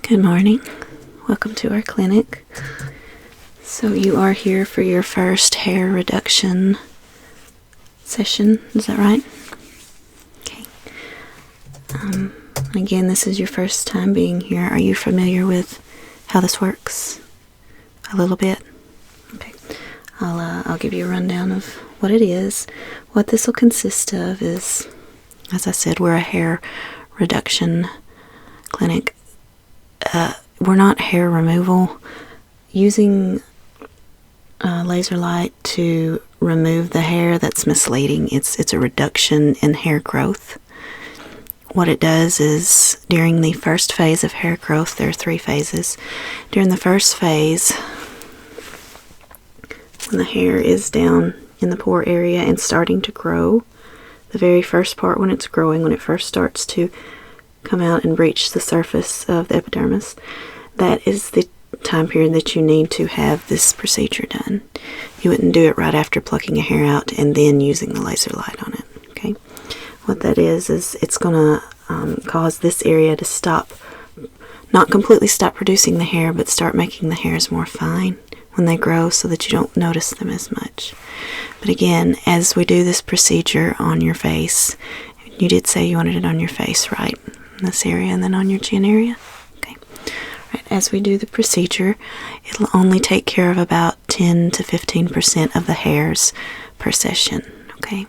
Good morning. Welcome to our clinic. So you are here for your first hair reduction session, is that right? Okay. Again, this is your first time being here. Are you familiar with how this works? A little bit? Okay. I'll give you a rundown of what it is. What this will consist of is, as I said, we're a hair reduction clinic. We're not hair removal. Using laser light to remove the hair, that's misleading. It's a reduction in hair growth. What it does is, during the first phase of hair growth, there are 3 phases. During the first phase, when the hair is down in the pore area and starting to grow, the very first part when it's growing, when it first starts to come out and reach the surface of the epidermis, that is the time period that you need to have this procedure done. You wouldn't do it right after plucking a hair out and then using the laser light on it. Okay, what that is it's going to cause this area to stop, not completely stop producing the hair, but start making the hairs more fine when they grow so that you don't notice them as much. But again, as we do this procedure on your face, you did say you wanted it on your face, right? In this area and then on your chin area. Okay. Right. As we do the procedure, it'll only take care of about 10 to 15% of the hairs per session. Okay.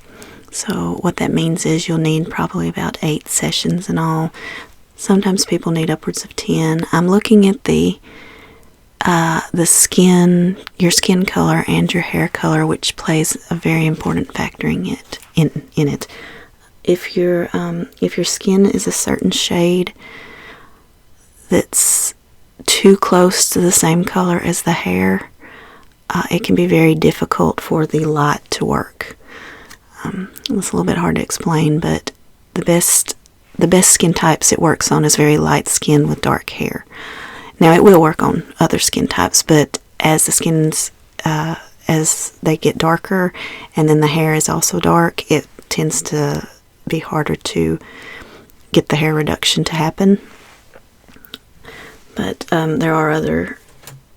So what that means is you'll need probably about 8 sessions in all. Sometimes people need upwards of 10. I'm looking at the skin, your skin color and your hair color, which plays a very important factor in it. If your skin is a certain shade that's too close to the same color as the hair, it can be very difficult for the light to work. It's a little bit hard to explain, but the best skin types it works on is very light skin with dark hair. Now, it will work on other skin types, but as the skins as they get darker and then the hair is also dark, it tends to be harder to get the hair reduction to happen. But there are other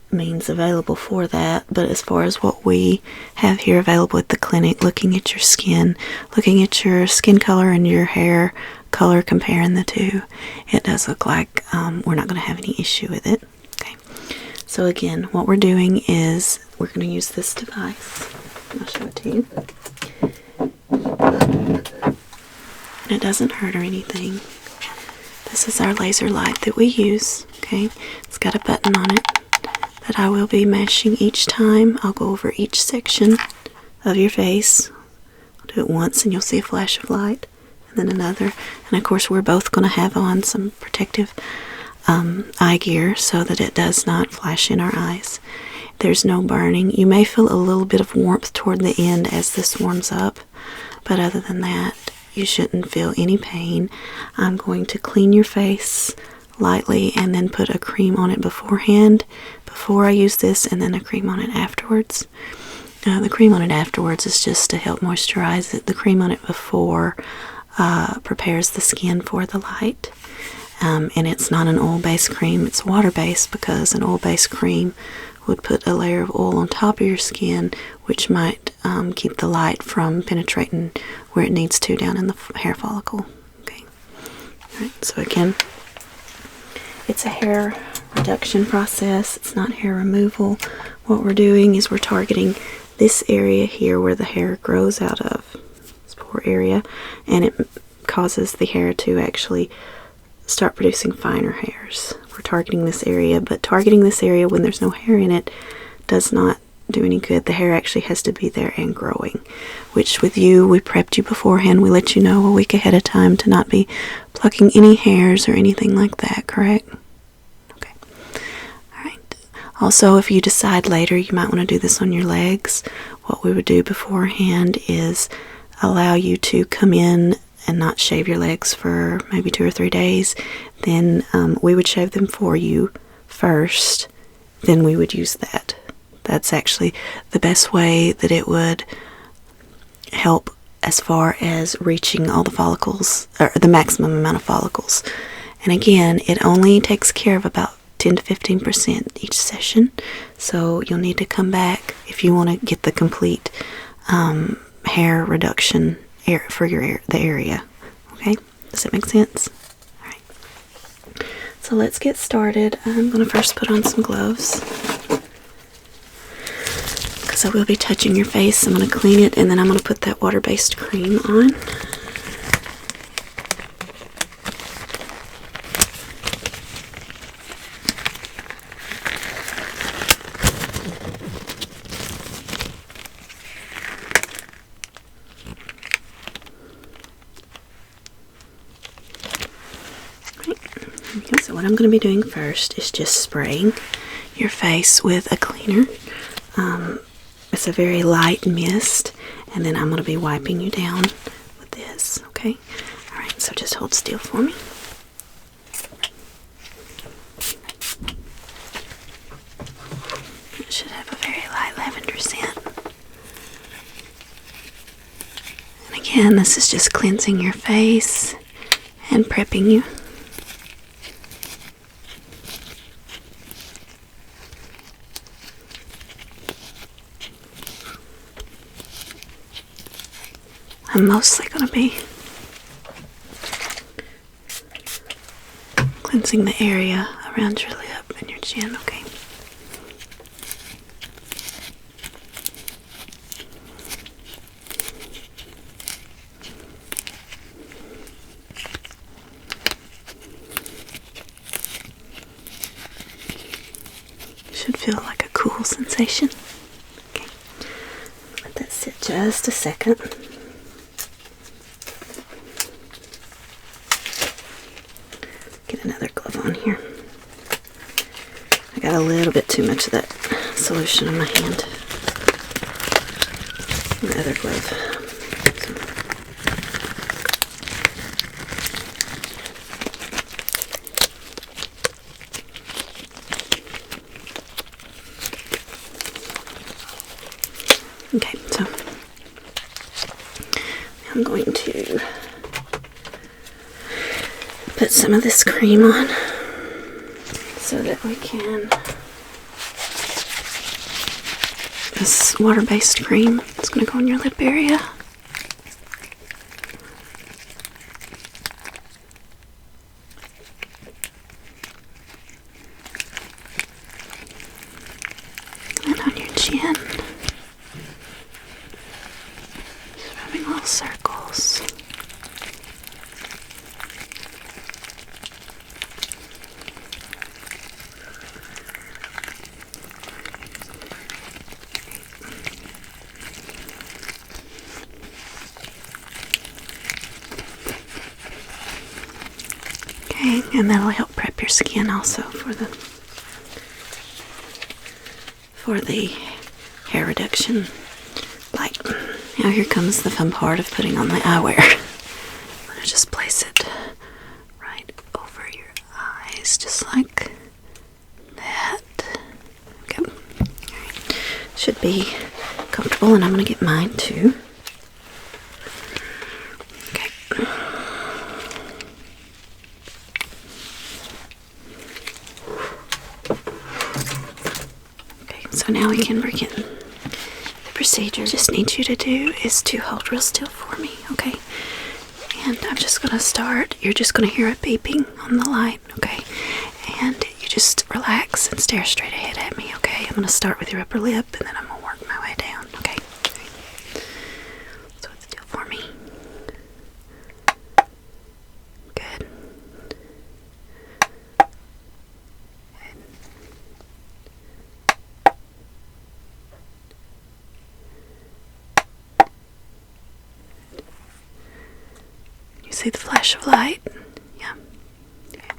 means available for that. But as far as what we have here available at the clinic, looking at your skin color and your hair color, comparing the two, it does look like we're not going to have any issue with it. Okay. So again, what we're doing is we're going to use this device. I'll show it to you. It doesn't hurt or anything. This is our laser light that we use. Okay, it's got a button on it that I will be mashing each time. I'll go over each section of your face. I'll do it once and you'll see a flash of light, and then another. And of course we're both going to have on some protective eye gear so that it does not flash in our eyes. There's no burning. You may feel a little bit of warmth toward the end as this warms up, but other than that, you shouldn't feel any pain. I'm going to clean your face lightly and then put a cream on it beforehand, before I use this, and then a cream on it afterwards. The cream on it afterwards is just to help moisturize it. The cream on it before prepares the skin for the light. And it's not an oil-based cream, it's water-based, because an oil-based cream would put a layer of oil on top of your skin, which might keep the light from penetrating where it needs to down in the hair follicle. Okay. All right. So again, it's a hair reduction process. It's not hair removal. What we're doing is we're targeting this area here where the hair grows out of, this pore area, and it causes the hair to actually start producing finer hairs. We're targeting this area, but targeting this area when there's no hair in it does not do any good. The hair actually has to be there and growing, which with you, we prepped you beforehand. We let you know a week ahead of time to not be plucking any hairs or anything like that, correct? Okay. All right. Also, if you decide later you might want to do this on your legs, what we would do beforehand is allow you to come in and not shave your legs for maybe 2 or 3 days. Then we would shave them for you first, then we would use that. That's actually the best way that it would help as far as reaching all the follicles, or the maximum amount of follicles And again, it only takes care of about 10 to 15% each session. So you'll need to come back if you want to get the complete hair reduction for the area. Okay, does that make sense? All right. So let's get started. I'm going to first put on some gloves because I will be touching your face. I'm going to clean it, and then I'm going to put that water-based cream on. So what I'm going to be doing first is just spraying your face with a cleaner. It's a very light mist, and then I'm going to be wiping you down with this, okay? Alright, so just hold still for me. It should have a very light lavender scent. And again, this is just cleansing your face and prepping you. I'm mostly going to be cleansing the area around your lip and your chin, okay? Should feel like a cool sensation. Okay, let that sit just a second. Get another glove on here. I got a little bit too much of that solution on my hand. Another glove. Okay, so I'm going to put some of this cream on so that we can, this water-based cream, it's going to go in your lip area. And on your chin. Just rubbing little circles. Okay, and that'll help prep your skin also for the hair reduction. Like, now here comes the fun part of putting on the eyewear. I'm going to just place it right over your eyes, just like that. Okay. Alright. Should be comfortable, and I'm going to get mine too. So now we can begin the procedure. Just need you to do is to hold real still for me, okay? And I'm just going to start. You're just going to hear a beeping on the light, okay? And you just relax and stare straight ahead at me, okay? I'm going to start with your upper lip, and then I'm going to work my way down, okay? So hold still for me. Good. You see the flash of light? Yeah. Okay.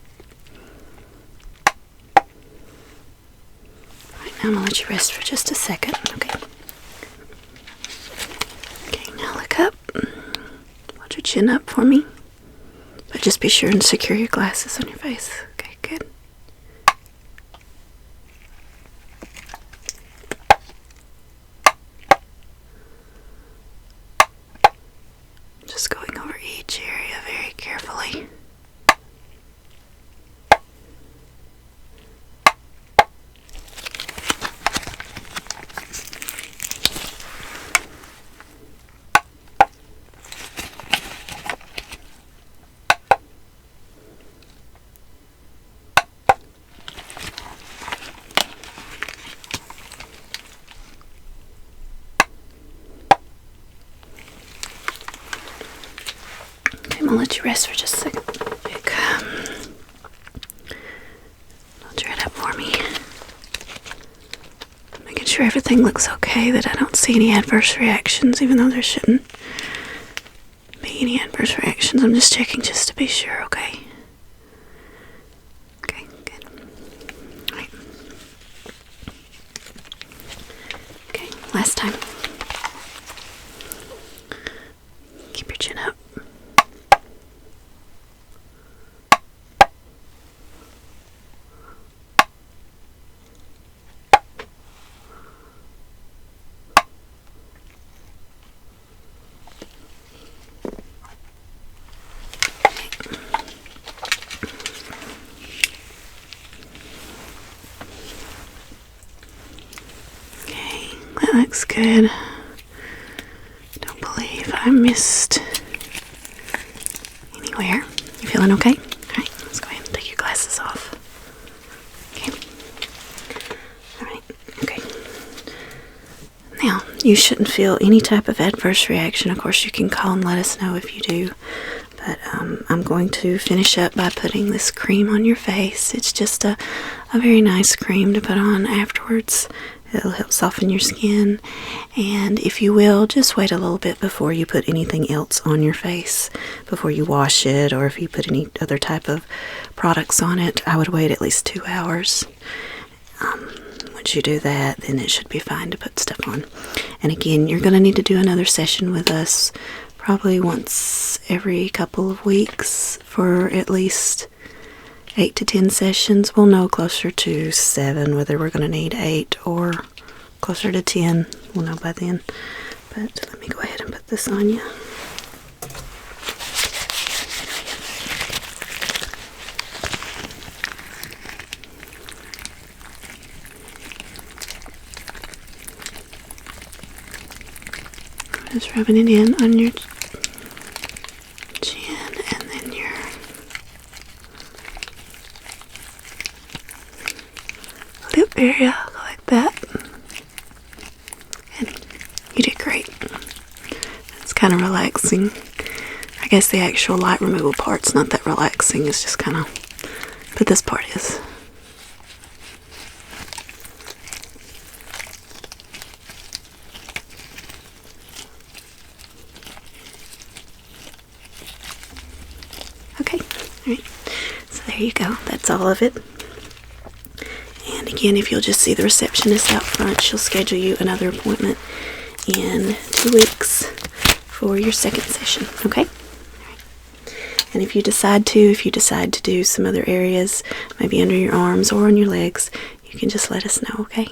Alright, now I'm going to let you rest for just a second, okay? Okay, now look up. Hold your chin up for me. But just be sure and secure your glasses on your face. Okay, good. Just going over each area very carefully. gonna let you rest for just a second. Vic, hold your head up for me. Making sure everything looks okay, that I don't see any adverse reactions, even though there shouldn't be any adverse reactions. I'm just checking just to be sure, okay? Okay, good. Alright. Okay, last time. Keep your chin up. That looks good. Don't believe I missed anywhere. You feeling okay? Alright, let's go ahead and take your glasses off. Okay. Alright, okay. Now, you shouldn't feel any type of adverse reaction. Of course, you can call and let us know if you do. But I'm going to finish up by putting this cream on your face. It's just a very nice cream to put on afterwards. It'll help soften your skin, and if you will, just wait a little bit before you put anything else on your face, before you wash it, or if you put any other type of products on it. I would wait at least 2 hours. Once you do that, then it should be fine to put stuff on. And again, you're going to need to do another session with us, probably once every couple of weeks for at least 8 to 10 sessions. We'll know closer to 7 whether we're going to need 8 or closer to 10. We'll know by then. But let me go ahead and put this on you. Just rubbing it in on your chin and then your lip area, like that. And you did great. It's kind of relaxing. I guess the actual light removal part's not that relaxing. It's just kind of, but this part is. Okay, alright. So there you go. That's all of it. And again, if you'll just see the receptionist out front, she'll schedule you another appointment in 2 weeks for your second session, okay? And if you decide to do some other areas, maybe under your arms or on your legs, you can just let us know, okay?